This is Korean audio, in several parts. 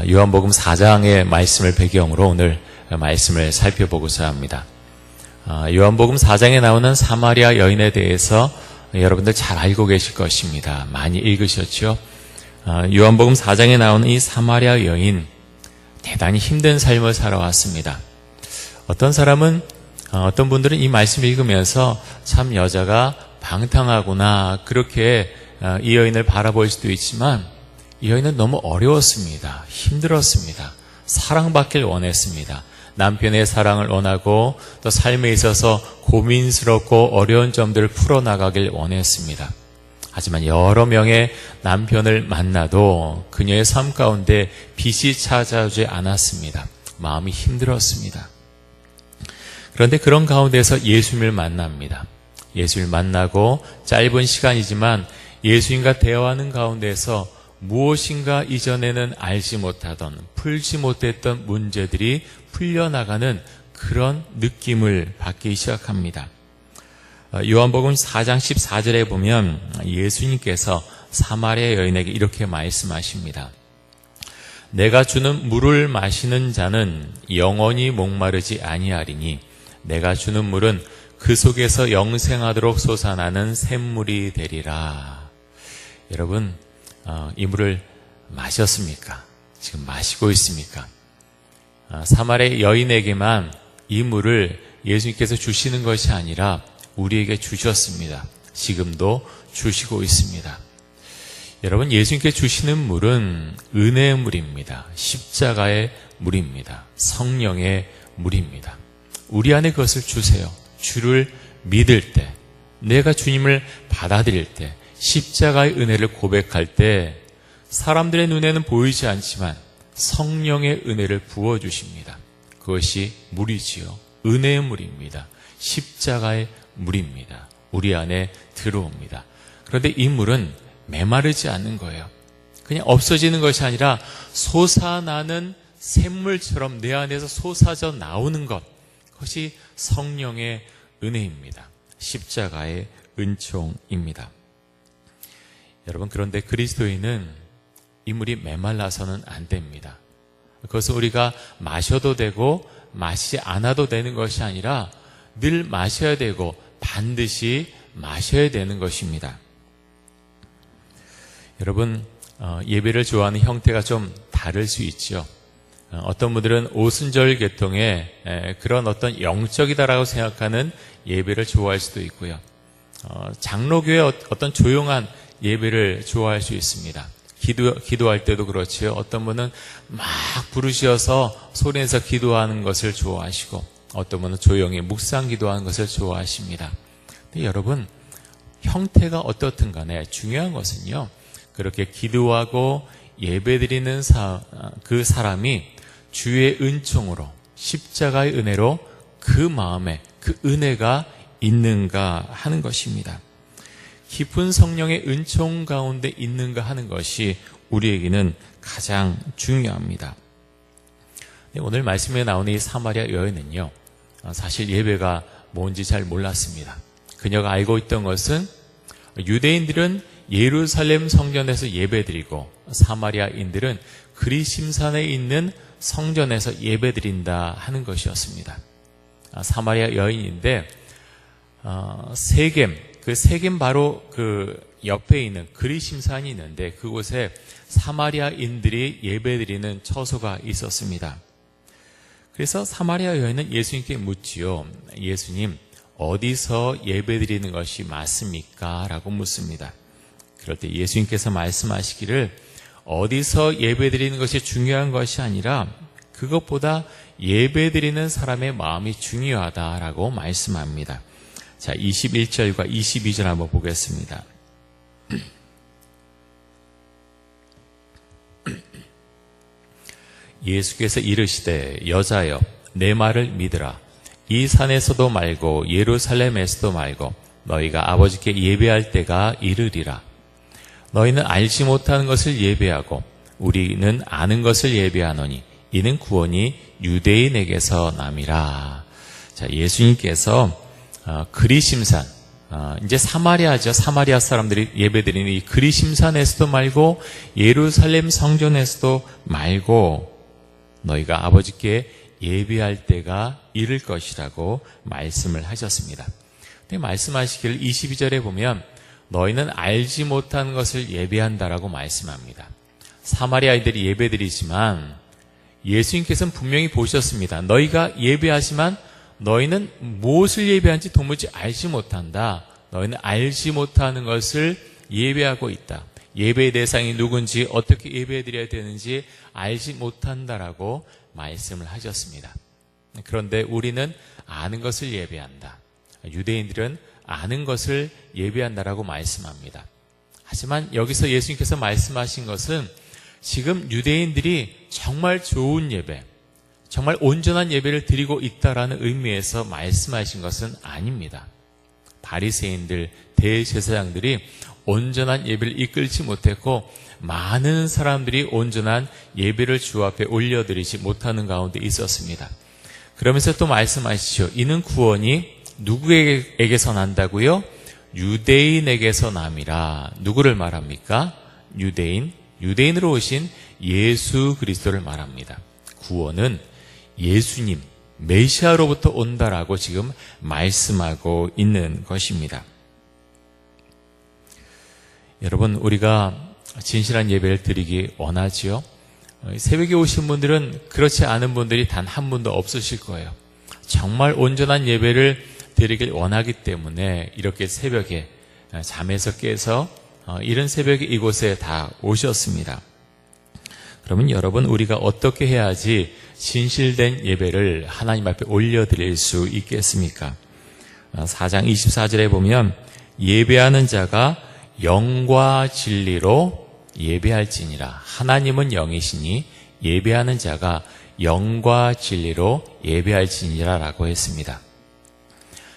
요한복음 4장의 말씀을 배경으로 오늘 말씀을 살펴보고자 합니다. 요한복음 4장에 나오는 사마리아 여인에 대해서 여러분들 잘 알고 계실 것입니다. 많이 읽으셨죠? 요한복음 4장에 나오는 이 사마리아 여인, 대단히 힘든 삶을 살아왔습니다. 어떤 사람은, 어떤 분들은 이 말씀을 읽으면서 참 여자가 방탕하구나, 그렇게 이 여인을 바라볼 수도 있지만, 이 여인은 너무 어려웠습니다. 힘들었습니다. 사랑받길 원했습니다. 남편의 사랑을 원하고 또 삶에 있어서 고민스럽고 어려운 점들을 풀어나가길 원했습니다. 하지만 여러 명의 남편을 만나도 그녀의 삶 가운데 빛이 찾아오지 않았습니다. 마음이 힘들었습니다. 그런데 그런 가운데서 예수님을 만납니다. 예수님을 만나고 짧은 시간이지만 예수님과 대화하는 가운데서 무엇인가 이전에는 알지 못하던, 풀지 못했던 문제들이 풀려나가는 그런 느낌을 받기 시작합니다. 요한복음 4장 14절에 보면 예수님께서 사마리아 여인에게 이렇게 말씀하십니다. 내가 주는 물을 마시는 자는 영원히 목마르지 아니하리니 내가 주는 물은 그 속에서 영생하도록 솟아나는 샘물이 되리라. 여러분, 이 물을 마셨습니까? 지금 마시고 있습니까? 사마리아 여인에게만 이 물을 예수님께서 주시는 것이 아니라 우리에게 주셨습니다. 지금도 주시고 있습니다. 여러분, 예수님께 주시는 물은 은혜의 물입니다. 십자가의 물입니다. 성령의 물입니다. 우리 안에 그것을 주세요. 주를 믿을 때, 내가 주님을 받아들일 때, 십자가의 은혜를 고백할 때 사람들의 눈에는 보이지 않지만 성령의 은혜를 부어주십니다. 그것이 물이지요. 은혜의 물입니다. 십자가의 물입니다. 우리 안에 들어옵니다. 그런데 이 물은 메마르지 않는 거예요. 그냥 없어지는 것이 아니라 솟아나는 샘물처럼 내 안에서 솟아져 나오는 것, 그것이 성령의 은혜입니다. 십자가의 은총입니다. 여러분, 그런데 그리스도인은 이 물이 메말라서는 안 됩니다. 그것은 우리가 마셔도 되고 마시지 않아도 되는 것이 아니라 늘 마셔야 되고 반드시 마셔야 되는 것입니다. 여러분, 예배를 좋아하는 형태가 좀 다를 수 있죠. 어떤 분들은 오순절 계통의 그런 어떤 영적이다라고 생각하는 예배를 좋아할 수도 있고요. 장로교의 어떤 조용한 예배를 좋아할 수 있습니다. 기도할 때도 그렇지요. 어떤 분은 막 부르시어서 소리내서 기도하는 것을 좋아하시고 어떤 분은 조용히 묵상 기도하는 것을 좋아하십니다. 근데 여러분, 형태가 어떻든 간에 중요한 것은요, 그렇게 기도하고 예배드리는 그 사람이 주의 은총으로, 십자가의 은혜로 그 마음에 그 은혜가 있는가 하는 것입니다. 깊은 성령의 은총 가운데 있는가 하는 것이 우리에게는 가장 중요합니다. 오늘 말씀에 나오는 이 사마리아 여인은요, 사실 예배가 뭔지 잘 몰랐습니다. 그녀가 알고 있던 것은 유대인들은 예루살렘 성전에서 예배드리고 사마리아인들은 그리심산에 있는 성전에서 예배드린다 하는 것이었습니다. 사마리아 여인인데 세겜, 그 세겜 바로 그 옆에 있는 그리심산이 있는데 그곳에 사마리아인들이 예배드리는 처소가 있었습니다. 그래서 사마리아 여인은 예수님께 묻지요. 예수님, 어디서 예배드리는 것이 맞습니까? 라고 묻습니다. 그럴 때 예수님께서 말씀하시기를 어디서 예배드리는 것이 중요한 것이 아니라 그것보다 예배드리는 사람의 마음이 중요하다라고 말씀합니다. 자, 21절과 22절 한번 보겠습니다. 예수께서 이르시되 여자여 내 말을 믿으라. 이 산에서도 말고 예루살렘에서도 말고 너희가 아버지께 예배할 때가 이르리라. 너희는 알지 못하는 것을 예배하고 우리는 아는 것을 예배하노니 이는 구원이 유대인에게서 남이라. 자, 예수님께서 그리심산, 이제 사마리아죠. 사마리아 사람들이 예배드리는 이 그리심산에서도 말고 예루살렘 성전에서도 말고 너희가 아버지께 예배할 때가 이를 것이라고 말씀을 하셨습니다. 근데 말씀하시길 22절에 보면 너희는 알지 못한 것을 예배한다라고 말씀합니다. 사마리아인들이 예배드리지만 예수님께서는 분명히 보셨습니다. 너희가 예배하지만 너희는 무엇을 예배하는지 도무지 알지 못한다. 너희는 알지 못하는 것을 예배하고 있다. 예배의 대상이 누군지 어떻게 예배해드려야 되는지 알지 못한다라고 말씀을 하셨습니다. 그런데 우리는 아는 것을 예배한다. 유대인들은 아는 것을 예배한다라고 말씀합니다. 하지만 여기서 예수님께서 말씀하신 것은 지금 유대인들이 정말 좋은 예배, 정말 온전한 예배를 드리고 있다라는 의미에서 말씀하신 것은 아닙니다. 바리새인들, 대제사장들이 온전한 예배를 이끌지 못했고 많은 사람들이 온전한 예배를 주 앞에 올려드리지 못하는 가운데 있었습니다. 그러면서 또 말씀하시죠. 이는 구원이 누구에게서 난다고요? 유대인에게서 남이라. 누구를 말합니까? 유대인으로 오신 예수 그리스도를 말합니다. 구원은 예수님, 메시아로부터 온다라고 지금 말씀하고 있는 것입니다. 여러분, 우리가 진실한 예배를 드리기 원하지요? 새벽에 오신 분들은 그렇지 않은 분들이 단 한 분도 없으실 거예요. 정말 온전한 예배를 드리길 원하기 때문에 이렇게 새벽에 잠에서 깨서 이른 새벽에 이곳에 다 오셨습니다. 그러면 여러분, 우리가 어떻게 해야지 진실된 예배를 하나님 앞에 올려드릴 수 있겠습니까? 4장 24절에 보면 예배하는 자가 영과 진리로 예배할지니라. 하나님은 영이시니 예배하는 자가 영과 진리로 예배할지니라 라고 했습니다.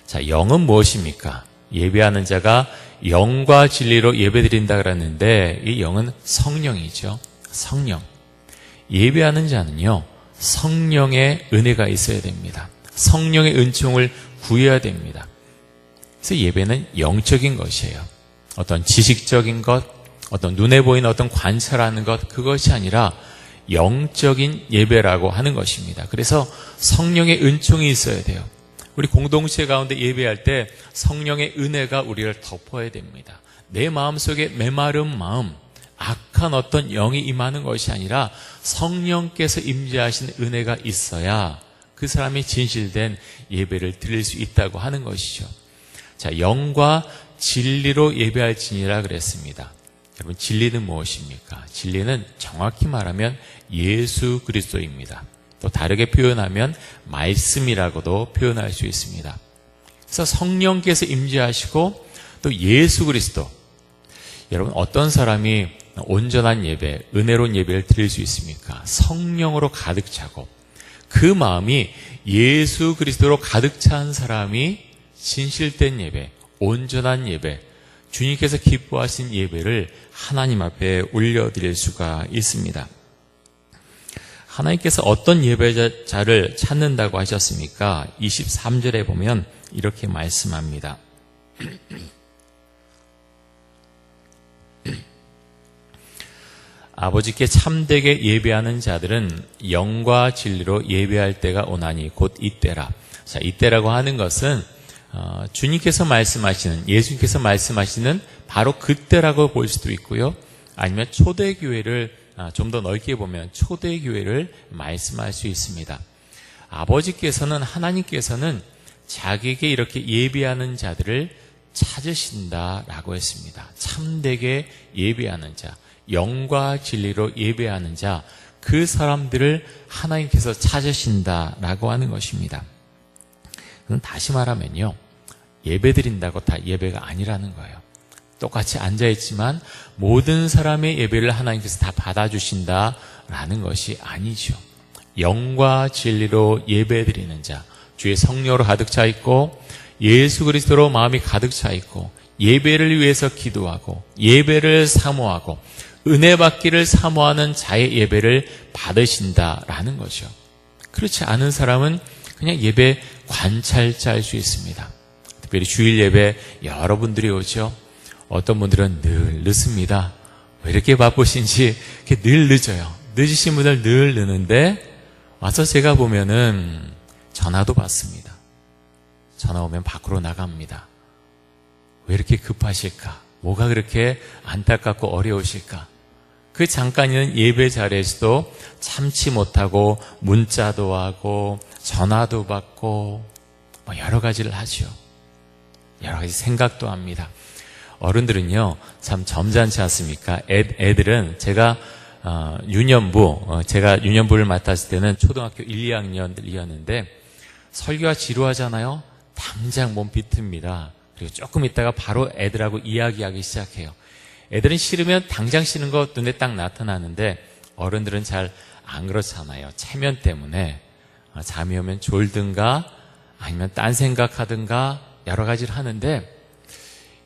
자, 영은 무엇입니까? 예배하는 자가 영과 진리로 예배드린다 그랬는데 이 영은 성령이죠. 성령. 예배하는 자는요, 성령의 은혜가 있어야 됩니다. 성령의 은총을 구해야 됩니다. 그래서 예배는 영적인 것이에요. 어떤 지식적인 것, 어떤 눈에 보이는 어떤 관찰하는 것, 그것이 아니라 영적인 예배라고 하는 것입니다. 그래서 성령의 은총이 있어야 돼요. 우리 공동체 가운데 예배할 때 성령의 은혜가 우리를 덮어야 됩니다. 내 마음속에 메마른 마음, 악한 어떤 영이 임하는 것이 아니라 성령께서 임재하신 은혜가 있어야 그 사람이 진실된 예배를 드릴 수 있다고 하는 것이죠. 자, 영과 진리로 예배할지니라 그랬습니다. 여러분, 진리는 무엇입니까? 진리는 정확히 말하면 예수 그리스도입니다. 또 다르게 표현하면 말씀이라고도 표현할 수 있습니다. 그래서 성령께서 임재하시고 또 예수 그리스도. 여러분, 어떤 사람이 온전한 예배, 은혜로운 예배를 드릴 수 있습니까? 성령으로 가득 차고 그 마음이 예수 그리스도로 가득 찬 사람이 진실된 예배, 온전한 예배, 주님께서 기뻐하신 예배를 하나님 앞에 올려드릴 수가 있습니다. 하나님께서 어떤 예배자를 찾는다고 하셨습니까? 23절에 보면 이렇게 말씀합니다. 아버지께 참되게 예배하는 자들은 영과 진리로 예배할 때가 오나니 곧 이때라. 자, 이때라고 하는 것은 주님께서 말씀하시는, 예수님께서 말씀하시는 바로 그때라고 볼 수도 있고요. 아니면 초대교회를 좀 더 넓게 보면 초대교회를 말씀할 수 있습니다. 아버지께서는, 하나님께서는 자기에게 이렇게 예배하는 자들을 찾으신다라고 했습니다. 참되게 예배하는 자, 영과 진리로 예배하는 자, 그 사람들을 하나님께서 찾으신다라고 하는 것입니다. 그럼 다시 말하면요, 예배드린다고 다 예배가 아니라는 거예요. 똑같이 앉아있지만 모든 사람의 예배를 하나님께서 다 받아주신다라는 것이 아니죠. 영과 진리로 예배드리는 자, 주의 성령으로 가득 차 있고 예수 그리스도로 마음이 가득 차 있고 예배를 위해서 기도하고 예배를 사모하고 은혜 받기를 사모하는 자의 예배를 받으신다라는 거죠. 그렇지 않은 사람은 그냥 예배 관찰자일 수 있습니다. 특별히 주일 예배 여러분들이 오죠. 어떤 분들은 늘 늦습니다. 왜 이렇게 바쁘신지 이렇게 늘 늦어요. 늦으신 분들 늘 늦는데 와서 제가 보면은 전화도 받습니다. 전화 오면 밖으로 나갑니다. 왜 이렇게 급하실까? 뭐가 그렇게 안타깝고 어려우실까? 그 잠깐 있는 예배 자리에서도 참지 못하고 문자도 하고 전화도 받고 뭐 여러 가지를 하죠. 여러 가지 생각도 합니다. 어른들은요 참 점잖지 않습니까? 애들은 제가 제가 유년부를 맡았을 때는 초등학교 1, 2학년이었는데 설교가 지루하잖아요. 당장 몸 비틉니다. 그리고 조금 있다가 바로 애들하고 이야기하기 시작해요. 애들은 싫으면 당장 싫은 거 눈에 딱 나타나는데 어른들은 잘 안 그렇잖아요. 체면 때문에 잠이 오면 졸든가 아니면 딴 생각하든가 여러 가지를 하는데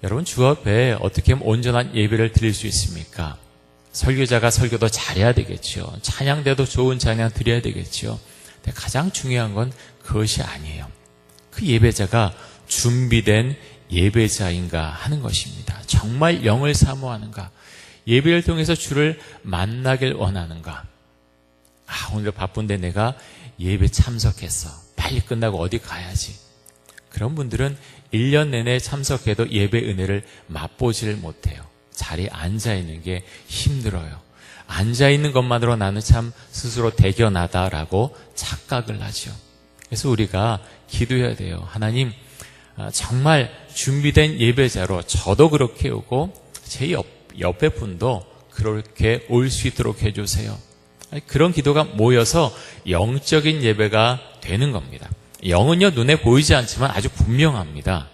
여러분 주 앞에 어떻게 하면 온전한 예배를 드릴 수 있습니까? 설교자가 설교도 잘해야 되겠죠. 찬양대도 좋은 찬양 드려야 되겠죠. 근데 가장 중요한 건 그것이 아니에요. 그 예배자가 준비된 예배자인가 하는 것입니다. 정말 영을 사모하는가? 예배를 통해서 주를 만나길 원하는가? 오늘 바쁜데 내가 예배 참석했어. 빨리 끝나고 어디 가야지. 그런 분들은 1년 내내 참석해도 예배 은혜를 맛보지를 못해요. 자리에 앉아있는 게 힘들어요. 앉아있는 것만으로 나는 참 스스로 대견하다라고 착각을 하죠. 그래서 우리가 기도해야 돼요. 하나님, 정말 준비된 예배자로 저도 그렇게 오고 제 옆에 분도 그렇게 올 수 있도록 해주세요. 그런 기도가 모여서 영적인 예배가 되는 겁니다. 영은요 눈에 보이지 않지만 아주 분명합니다.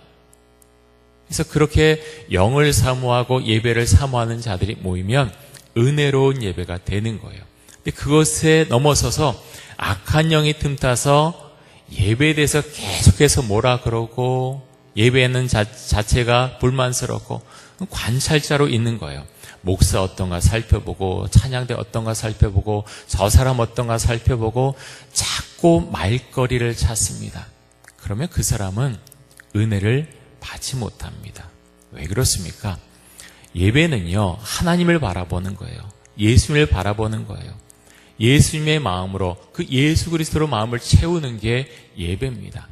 그래서 그렇게 영을 사모하고 예배를 사모하는 자들이 모이면 은혜로운 예배가 되는 거예요. 근데 그것에 넘어서서 악한 영이 틈타서 예배에 대해서 계속해서 뭐라 그러고 예배하는 자체가 불만스럽고 관찰자로 있는 거예요. 목사 어떤가 살펴보고 찬양대 어떤가 살펴보고 저 사람 어떤가 살펴보고 자꾸 말거리를 찾습니다. 그러면 그 사람은 은혜를 받지 못합니다. 왜 그렇습니까? 예배는요 하나님을 바라보는 거예요. 예수님을 바라보는 거예요. 예수님의 마음으로 그 예수 그리스도로 마음을 채우는 게 예배입니다.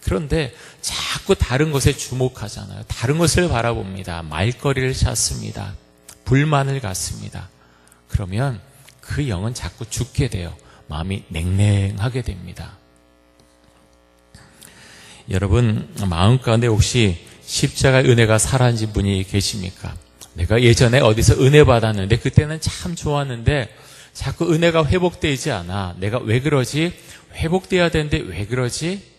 그런데 자꾸 다른 것에 주목하잖아요. 다른 것을 바라봅니다. 말거리를 찾습니다. 불만을 갖습니다. 그러면 그 영은 자꾸 죽게 돼요. 마음이 냉랭하게 됩니다. 여러분 마음 가운데 혹시 십자가의 은혜가 사라진 분이 계십니까? 내가 예전에 어디서 은혜 받았는데 그때는 참 좋았는데 자꾸 은혜가 회복되지 않아. 내가 왜 그러지? 회복돼야 되는데 왜 그러지?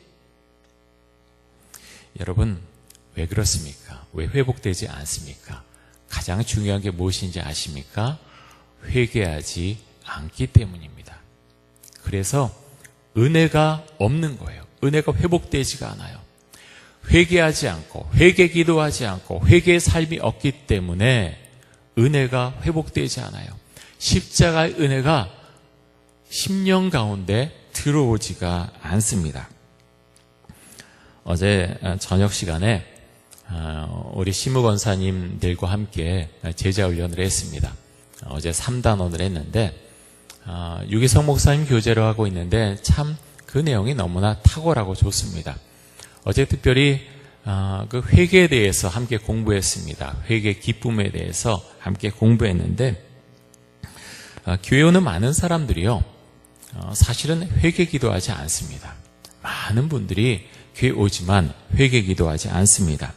여러분 왜 그렇습니까? 왜 회복되지 않습니까? 가장 중요한 게 무엇인지 아십니까? 회개하지 않기 때문입니다. 그래서 은혜가 없는 거예요. 은혜가 회복되지가 않아요. 회개하지 않고 회개 기도하지 않고 회개의 삶이 없기 때문에 은혜가 회복되지 않아요. 십자가의 은혜가 심령 가운데 들어오지가 않습니다. 어제 저녁 시간에 우리 시무 권사님들과 함께 제자훈련을 했습니다. 어제 3단원을 했는데 유기성 목사님 교제를 하고 있는데 참 그 내용이 너무나 탁월하고 좋습니다. 어제 특별히 그 회개에 대해서 함께 공부했습니다. 회개 기쁨에 대해서 함께 공부했는데 교회 오는 많은 사람들이요 사실은 회개 기도하지 않습니다. 많은 분들이 교회 오지만 회개 기도하지 않습니다.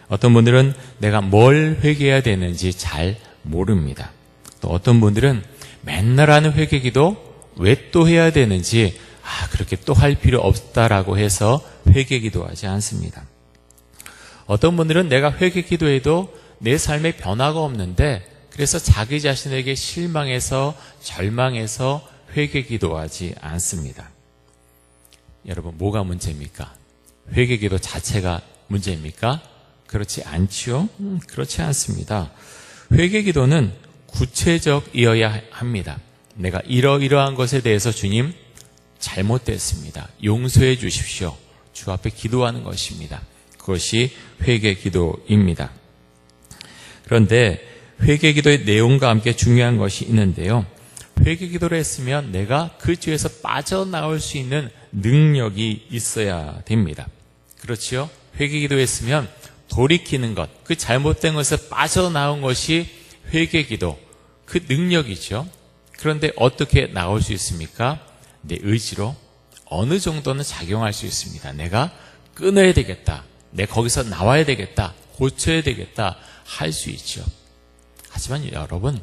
어떤 분들은 내가 뭘 회개해야 되는지 잘 모릅니다. 또 어떤 분들은 맨날 하는 회개 기도 왜 또 해야 되는지 그렇게 또 할 필요 없다라고 해서 회개 기도하지 않습니다. 어떤 분들은 내가 회개 기도해도 내 삶에 변화가 없는데 그래서 자기 자신에게 실망해서 절망해서 회개 기도하지 않습니다. 여러분 뭐가 문제입니까? 회개 기도 자체가 문제입니까? 그렇지 않지요? 그렇지 않습니다. 회개 기도는 구체적이어야 합니다. 내가 이러이러한 것에 대해서 주님 잘못됐습니다. 용서해 주십시오. 주 앞에 기도하는 것입니다. 그것이 회개 기도입니다. 그런데 회개 기도의 내용과 함께 중요한 것이 있는데요. 회개 기도를 했으면 내가 그 죄에서 빠져나올 수 있는 능력이 있어야 됩니다. 그렇지요? 회개 기도했으면 돌이키는 것, 그 잘못된 것에서 빠져나온 것이 회개 기도, 그 능력이죠. 그런데 어떻게 나올 수 있습니까? 내 의지로 어느 정도는 작용할 수 있습니다. 내가 끊어야 되겠다. 내가 거기서 나와야 되겠다. 고쳐야 되겠다. 할 수 있죠. 하지만 여러분,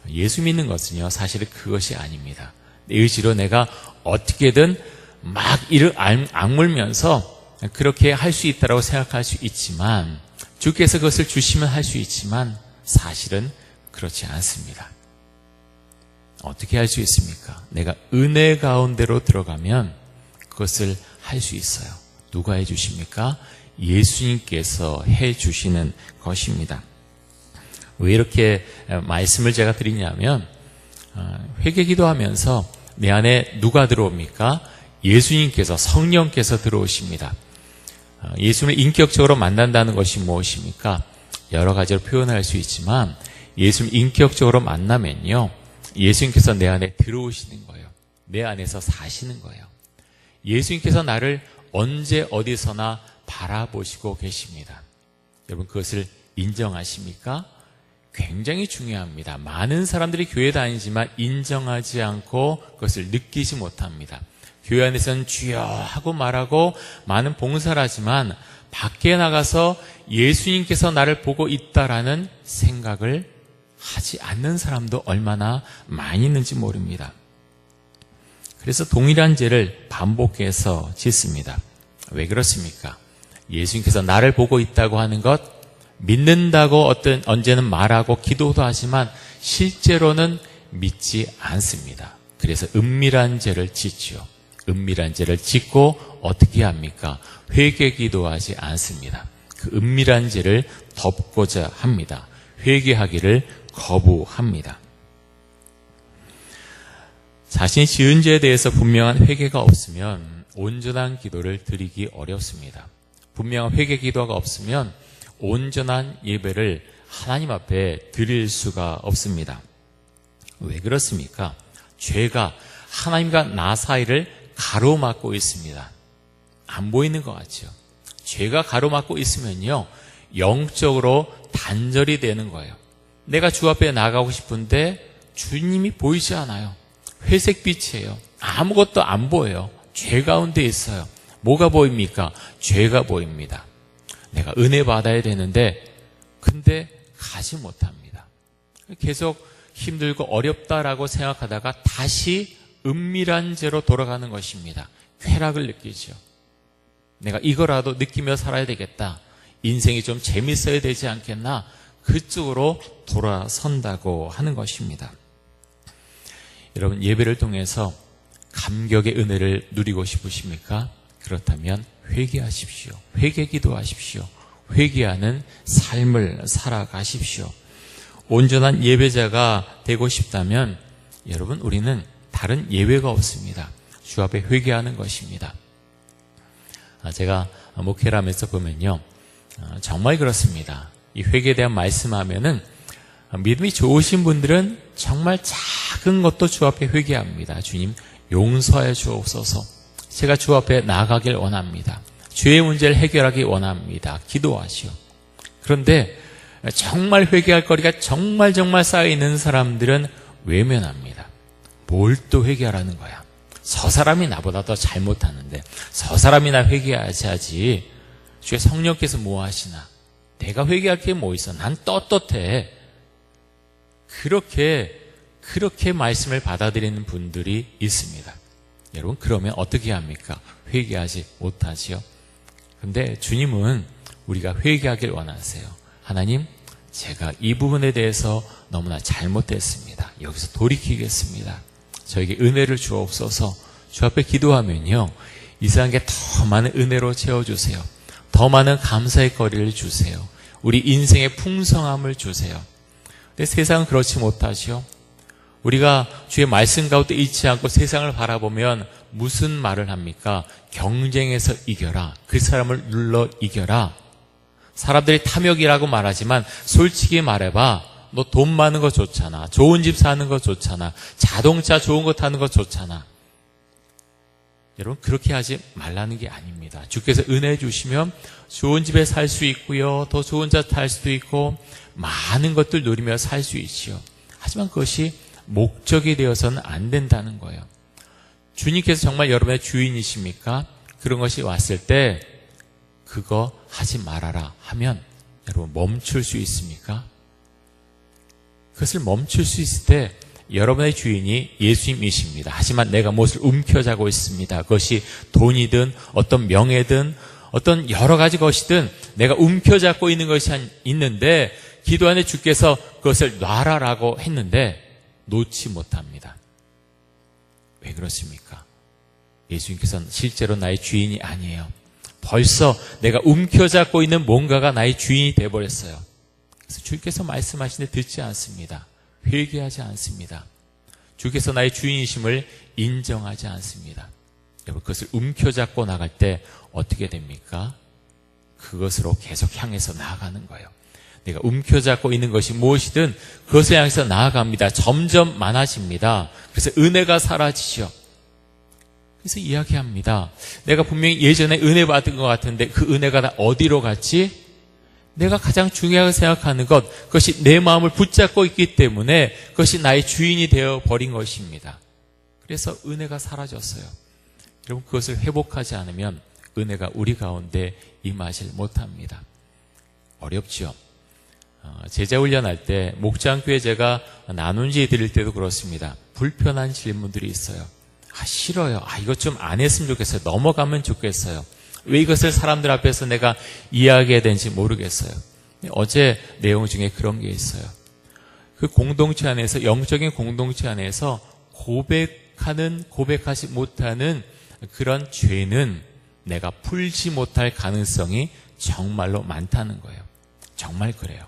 예수 믿는 것은요, 사실은 그것이 아닙니다. 내 의지로 내가 어떻게든 막 이를 악물면서 그렇게 할 수 있다고 생각할 수 있지만, 주께서 그것을 주시면 할 수 있지만 사실은 그렇지 않습니다. 어떻게 할 수 있습니까? 내가 은혜 가운데로 들어가면 그것을 할 수 있어요. 누가 해주십니까? 예수님께서 해주시는 것입니다. 왜 이렇게 말씀을 제가 드리냐면, 회개 기도하면서 내 안에 누가 들어옵니까? 예수님께서, 성령께서 들어오십니다. 예수님을 인격적으로 만난다는 것이 무엇입니까? 여러 가지로 표현할 수 있지만 예수님 인격적으로 만나면요, 예수님께서 내 안에 들어오시는 거예요. 내 안에서 사시는 거예요. 예수님께서 나를 언제 어디서나 바라보시고 계십니다. 여러분, 그것을 인정하십니까? 굉장히 중요합니다. 많은 사람들이 교회 다니지만 인정하지 않고 그것을 느끼지 못합니다. 교회 안에서는 주여 하고 말하고 많은 봉사를 하지만 밖에 나가서 예수님께서 나를 보고 있다라는 생각을 하지 않는 사람도 얼마나 많이 있는지 모릅니다. 그래서 동일한 죄를 반복해서 짓습니다. 왜 그렇습니까? 예수님께서 나를 보고 있다고 하는 것, 믿는다고 언제는 말하고 기도도 하지만 실제로는 믿지 않습니다. 그래서 은밀한 죄를 짓죠. 은밀한 죄를 짓고 어떻게 합니까? 회개 기도하지 않습니다. 그 은밀한 죄를 덮고자 합니다. 회개하기를 거부합니다. 자신이 지은 죄에 대해서 분명한 회개가 없으면 온전한 기도를 드리기 어렵습니다. 분명한 회개 기도가 없으면 온전한 예배를 하나님 앞에 드릴 수가 없습니다. 왜 그렇습니까? 죄가 하나님과 나 사이를 가로막고 있습니다. 안 보이는 것 같죠? 죄가 가로막고 있으면요, 영적으로 단절이 되는 거예요. 내가 주 앞에 나가고 싶은데 주님이 보이지 않아요. 회색빛이에요. 아무것도 안 보여요. 죄 가운데 있어요. 뭐가 보입니까? 죄가 보입니다. 내가 은혜 받아야 되는데 근데 가지 못합니다. 계속 힘들고 어렵다라고 생각하다가 다시 은밀한 죄로 돌아가는 것입니다. 쾌락을 느끼죠. 내가 이거라도 느끼며 살아야 되겠다. 인생이 좀 재밌어야 되지 않겠나? 그쪽으로 돌아선다고 하는 것입니다. 여러분, 예배를 통해서 감격의 은혜를 누리고 싶으십니까? 그렇다면 회개하십시오. 회개 기도하십시오. 회개하는 삶을 살아가십시오. 온전한 예배자가 되고 싶다면 여러분, 우리는 다른 예외가 없습니다. 주 앞에 회개하는 것입니다. 제가 목회를 하면서 보면요, 정말 그렇습니다. 이 회개에 대한 말씀하면은 믿음이 좋으신 분들은 정말 작은 것도 주 앞에 회개합니다. 주님, 용서해 주옵소서. 제가 주 앞에 나아가길 원합니다. 죄의 문제를 해결하기 원합니다. 기도하시오. 그런데 정말 회개할 거리가 정말 쌓여있는 사람들은 외면합니다. 뭘 또 회개하라는 거야? 저 사람이 나보다 더 잘못하는데 저 사람이나 회개하지 하지. 주의 성령께서 뭐 하시나? 내가 회개할 게 뭐 있어? 난 떳떳해. 그렇게 말씀을 받아들이는 분들이 있습니다. 여러분, 그러면 어떻게 합니까? 회개하지 못하지요. 근데 주님은 우리가 회개하길 원하세요. 하나님, 제가 이 부분에 대해서 너무나 잘못됐습니다. 여기서 돌이키겠습니다. 저에게 은혜를 주옵소서. 주 앞에 기도하면요, 이 세상에 더 많은 은혜로 채워주세요. 더 많은 감사의 거리를 주세요. 우리 인생의 풍성함을 주세요. 근데 세상은 그렇지 못하죠. 우리가 주의 말씀 가운데 있지 않고 세상을 바라보면 무슨 말을 합니까? 경쟁에서 이겨라. 그 사람을 눌러 이겨라. 사람들이 탐욕이라고 말하지만 솔직히 말해봐. 너 돈 많은 거 좋잖아. 좋은 집 사는 거 좋잖아. 자동차 좋은 거 타는 거 좋잖아. 여러분 그렇게 하지 말라는 게 아닙니다. 주께서 은혜 주시면 좋은 집에 살 수 있고요. 더 좋은 차 탈 수도 있고 많은 것들 누리며 살 수 있지요. 하지만 그것이 목적이 되어서는 안 된다는 거예요. 주님께서 정말 여러분의 주인이십니까? 그런 것이 왔을 때 그거 하지 말아라 하면 여러분 멈출 수 있습니까? 그것을 멈출 수 있을 때 여러분의 주인이 예수님이십니다. 하지만 내가 무엇을 움켜쥐고 있습니다. 그것이 돈이든 어떤 명예든 어떤 여러 가지 것이든 내가 움켜잡고 있는 것이 있는데 기도 안에 주께서 그것을 놔라라고 했는데 놓지 못합니다. 왜 그렇습니까? 예수님께서는 실제로 나의 주인이 아니에요. 벌써 내가 움켜잡고 있는 뭔가가 나의 주인이 되어버렸어요. 그래서 주께서 말씀하시는데 듣지 않습니다. 회개하지 않습니다. 주께서 나의 주인이심을 인정하지 않습니다. 여러분 그것을 움켜잡고 나갈 때 어떻게 됩니까? 그것으로 계속 향해서 나아가는 거예요. 내가 움켜잡고 있는 것이 무엇이든 그것을 향해서 나아갑니다. 점점 많아집니다. 그래서 은혜가 사라지죠. 그래서 이야기합니다. 내가 분명히 예전에 은혜 받은 것 같은데 그 은혜가 다 어디로 갔지? 내가 가장 중요하게 생각하는 것, 그것이 내 마음을 붙잡고 있기 때문에 그것이 나의 주인이 되어버린 것입니다. 그래서 은혜가 사라졌어요. 여러분 그것을 회복하지 않으면 은혜가 우리 가운데 임하질 못합니다. 어렵죠. 제자 훈련할 때 목장교회 제가 나눈지 드릴 때도 그렇습니다. 불편한 질문들이 있어요. 싫어요. 이것 좀 안 했으면 좋겠어요. 넘어가면 좋겠어요. 왜 이것을 사람들 앞에서 내가 이야기해야 되는지 모르겠어요. 어제 내용 중에 그런 게 있어요. 그 공동체 안에서, 영적인 공동체 안에서 고백하지 못하는 그런 죄는 내가 풀지 못할 가능성이 정말로 많다는 거예요. 정말 그래요.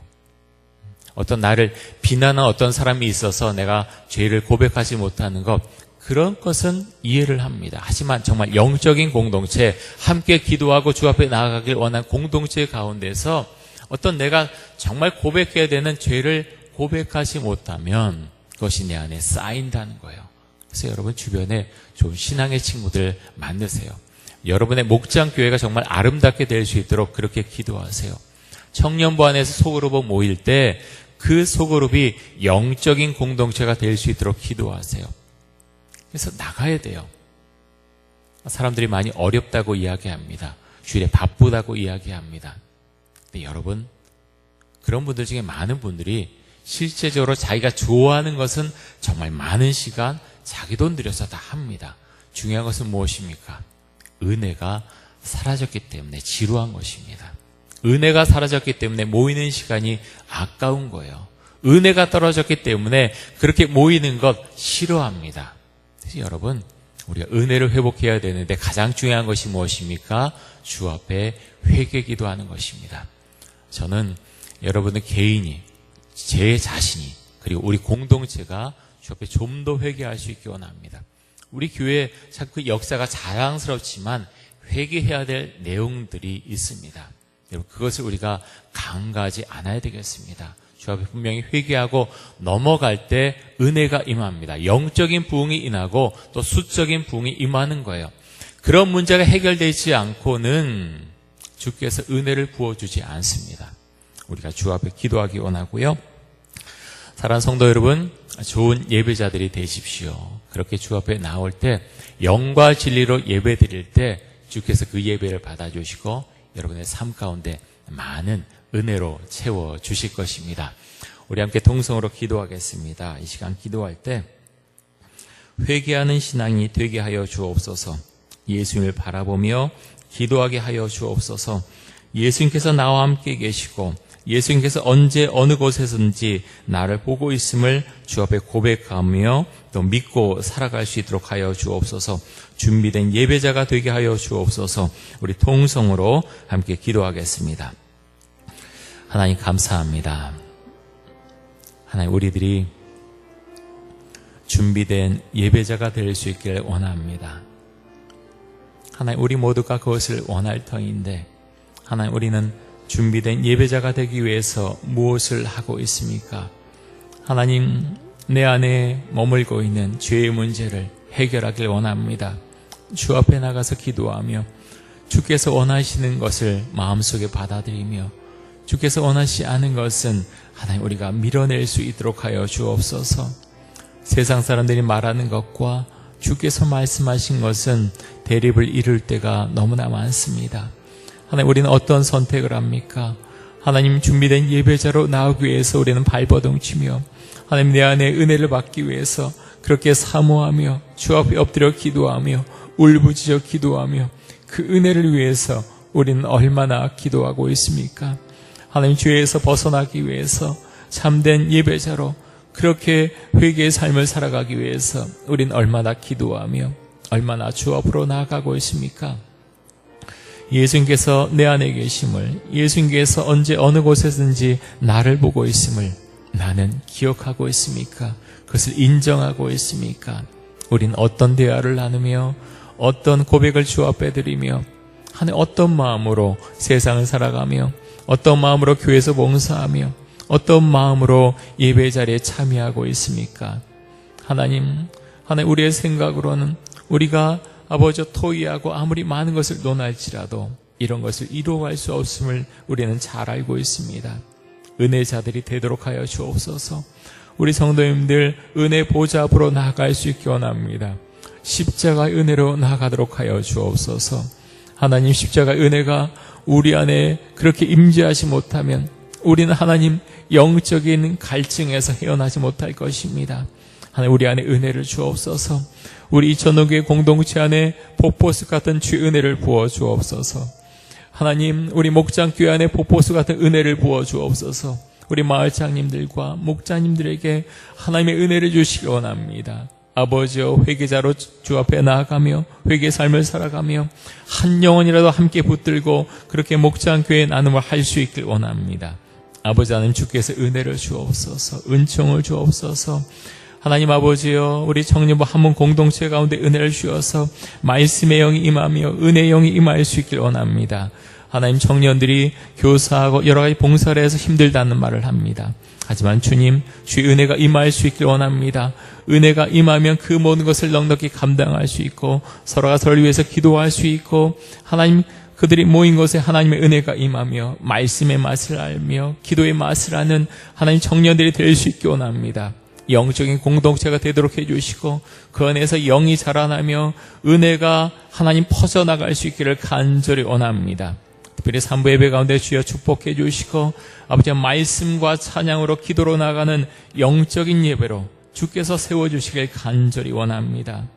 어떤 나를 비난한 어떤 사람이 있어서 내가 죄를 고백하지 못하는 것, 그런 것은 이해를 합니다. 하지만 정말 영적인 공동체, 함께 기도하고 주 앞에 나아가길 원한 공동체 가운데서 어떤 내가 정말 고백해야 되는 죄를 고백하지 못하면 그것이 내 안에 쌓인다는 거예요. 그래서 여러분 주변에 좋은 신앙의 친구들 만드세요. 여러분의 목장교회가 정말 아름답게 될 수 있도록 그렇게 기도하세요. 청년부 안에서 소그룹 모일 때 그 소그룹이 영적인 공동체가 될 수 있도록 기도하세요. 그래서 나가야 돼요. 사람들이 많이 어렵다고 이야기합니다. 주일에 바쁘다고 이야기합니다. 근데 여러분, 그런 분들 중에 많은 분들이 실제적으로 자기가 좋아하는 것은 정말 많은 시간 자기 돈 들여서 다 합니다. 중요한 것은 무엇입니까? 은혜가 사라졌기 때문에 지루한 것입니다. 은혜가 사라졌기 때문에 모이는 시간이 아까운 거예요. 은혜가 떨어졌기 때문에 그렇게 모이는 것 싫어합니다. 그래서 여러분, 우리가 은혜를 회복해야 되는데 가장 중요한 것이 무엇입니까? 주 앞에 회개 기도하는 것입니다. 저는 여러분의 개인이, 제 자신이, 그리고 우리 공동체가 주 앞에 좀 더 회개할 수 있기 원합니다. 우리 교회 참 그 역사가 자랑스럽지만 회개해야 될 내용들이 있습니다. 여러분, 그것을 우리가 간과하지 않아야 되겠습니다. 주 앞에 분명히 회개하고 넘어갈 때 은혜가 임합니다. 영적인 부흥이 임하고 또 수적인 부흥이 임하는 거예요. 그런 문제가 해결되지 않고는 주께서 은혜를 부어주지 않습니다. 우리가 주 앞에 기도하기 원하고요. 사랑하는 성도 여러분, 좋은 예배자들이 되십시오. 그렇게 주 앞에 나올 때 영과 진리로 예배 드릴 때 주께서 그 예배를 받아주시고 여러분의 삶 가운데 많은 은혜로 채워주실 것입니다. 우리 함께 동성으로 기도하겠습니다. 이 시간 기도할 때 회개하는 신앙이 되게 하여 주옵소서. 예수님을 바라보며 기도하게 하여 주옵소서. 예수님께서 나와 함께 계시고 예수님께서 언제 어느 곳에서든지 나를 보고 있음을 주 앞에 고백하며 또 믿고 살아갈 수 있도록 하여 주옵소서. 준비된 예배자가 되게 하여 주옵소서. 우리 통성으로 함께 기도하겠습니다. 하나님 감사합니다. 하나님, 우리들이 준비된 예배자가 될 수 있기를 원합니다. 하나님, 우리 모두가 그것을 원할 터인데 하나님, 우리는 준비된 예배자가 되기 위해서 무엇을 하고 있습니까? 하나님, 내 안에 머물고 있는 죄의 문제를 해결하길 원합니다. 주 앞에 나가서 기도하며 주께서 원하시는 것을 마음속에 받아들이며 주께서 원하시지 않은 것은 하나님 우리가 밀어낼 수 있도록 하여 주옵소서. 세상 사람들이 말하는 것과 주께서 말씀하신 것은 대립을 이룰 때가 너무나 많습니다. 하나님, 우리는 어떤 선택을 합니까? 하나님, 준비된 예배자로 나오기 위해서 우리는 발버둥치며 하나님, 내 안에 은혜를 받기 위해서 그렇게 사모하며 주 앞에 엎드려 기도하며 울부짖어 기도하며 그 은혜를 위해서 우리는 얼마나 기도하고 있습니까? 하나님, 죄에서 벗어나기 위해서 참된 예배자로 그렇게 회개의 삶을 살아가기 위해서 우리는 얼마나 기도하며 얼마나 주 앞으로 나아가고 있습니까? 예수님께서 내 안에 계심을, 예수님께서 언제 어느 곳에든지 나를 보고 있음을 나는 기억하고 있습니까? 그것을 인정하고 있습니까? 우린 어떤 대화를 나누며 어떤 고백을 주 앞에 드리며 하나님, 어떤 마음으로 세상을 살아가며 어떤 마음으로 교회에서 봉사하며 어떤 마음으로 예배 자리에 참여하고 있습니까? 하나님, 우리의 생각으로는 우리가 아버지 토의하고 아무리 많은 것을 논할지라도 이런 것을 이루어갈 수 없음을 우리는 잘 알고 있습니다. 은혜자들이 되도록 하여 주옵소서. 우리 성도님들 은혜 보좌 앞으로 나아갈 수 있기 원합니다. 십자가의 은혜로 나아가도록 하여 주옵소서. 하나님, 십자가의 은혜가 우리 안에 그렇게 임재하지 못하면 우리는 하나님 영적인 갈증에서 헤어나지 못할 것입니다. 하나님, 우리 안에 은혜를 주옵소서. 우리 이천동교회 공동체 안에 폭포수 같은 주 은혜를 부어 주옵소서. 하나님, 우리 목장교회 안에 폭포수 같은 은혜를 부어 주옵소서. 우리 마을장님들과 목자님들에게 하나님의 은혜를 주시기 원합니다. 아버지여, 회개자로 주 앞에 나아가며 회개 삶을 살아가며 한 영혼이라도 함께 붙들고 그렇게 목장교회 나눔을 할 수 있길 원합니다. 아버지 하나님, 주께서 은혜를 주옵소서. 은총을 주옵소서. 하나님 아버지여, 우리 청년부 한문 공동체 가운데 은혜를 주어서 말씀의 영이 임하며 은혜의 영이 임할 수 있길 원합니다. 하나님, 청년들이 교사하고 여러 가지 봉사를 해서 힘들다는 말을 합니다. 하지만 주님, 주의 은혜가 임할 수 있길 원합니다. 은혜가 임하면 그 모든 것을 넉넉히 감당할 수 있고 서로가 서로를 위해서 기도할 수 있고 하나님, 그들이 모인 곳에 하나님의 은혜가 임하며 말씀의 맛을 알며 기도의 맛을 아는 하나님 청년들이 될 수 있기 원합니다. 영적인 공동체가 되도록 해주시고 그 안에서 영이 자라나며 은혜가 하나님 퍼져나갈 수 있기를 간절히 원합니다. 특별히 3부 예배 가운데 주여 축복해 주시고 아버지 말씀과 찬양으로 기도로 나가는 영적인 예배로 주께서 세워주시길 간절히 원합니다.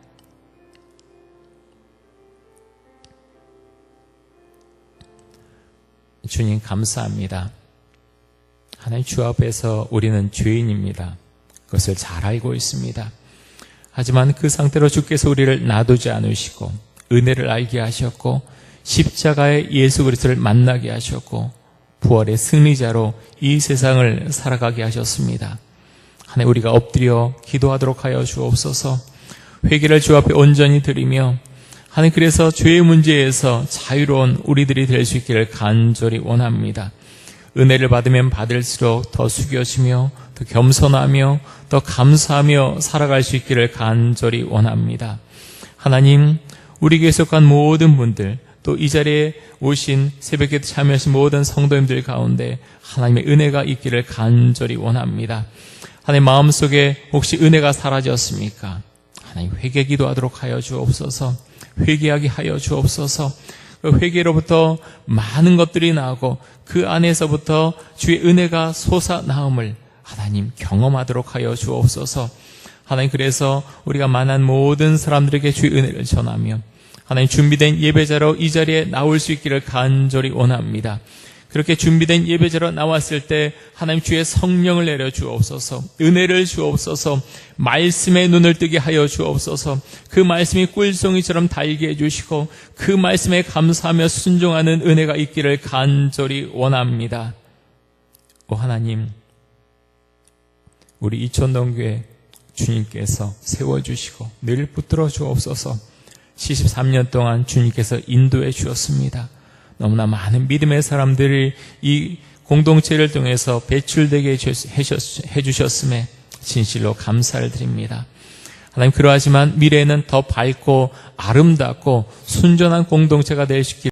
주님 감사합니다. 하나님, 주 앞에서 우리는 죄인입니다. 그것을 잘 알고 있습니다. 하지만 그 상태로 주께서 우리를 놔두지 않으시고 은혜를 알게 하셨고 십자가의 예수 그리스도를 만나게 하셨고 부활의 승리자로 이 세상을 살아가게 하셨습니다. 하나님, 우리가 엎드려 기도하도록 하여 주옵소서. 회개를 주 앞에 온전히 드리며 하나님, 그래서 죄의 문제에서 자유로운 우리들이 될 수 있기를 간절히 원합니다. 은혜를 받으면 받을수록 더 숙여지며 더 겸손하며 더 감사하며 살아갈 수 있기를 간절히 원합니다. 하나님, 우리 교회에 속한 모든 분들, 또 이 자리에 오신 새벽에 참여하신 모든 성도님들 가운데 하나님의 은혜가 있기를 간절히 원합니다. 하나님, 마음속에 혹시 은혜가 사라졌습니까? 하나님, 회개 기도하도록 하여 주옵소서. 회개하게 하여 주옵소서. 그 회개로부터 많은 것들이 나오고 그 안에서부터 주의 은혜가 솟아나옴을 하나님 경험하도록 하여 주옵소서. 하나님, 그래서 우리가 만난 모든 사람들에게 주의 은혜를 전하며 하나님, 준비된 예배자로 이 자리에 나올 수 있기를 간절히 원합니다. 그렇게 준비된 예배자로 나왔을 때 하나님, 주의 성령을 내려 주옵소서. 은혜를 주옵소서. 말씀의 눈을 뜨게 하여 주옵소서. 그 말씀이 꿀송이처럼 달게 해주시고 그 말씀에 감사하며 순종하는 은혜가 있기를 간절히 원합니다. 오 하나님, 우리 이천동교회 주님께서 세워주시고 늘 붙들어 주옵소서. 73년 동안 주님께서 인도해 주었습니다. 너무나 많은 믿음의 사람들이 이 공동체를 통해서 배출되게 해주셨음에 진실로 감사를 드립니다. 하나님, 그러하지만 미래에는 더 밝고 아름답고 순전한 공동체가 될 수 있기를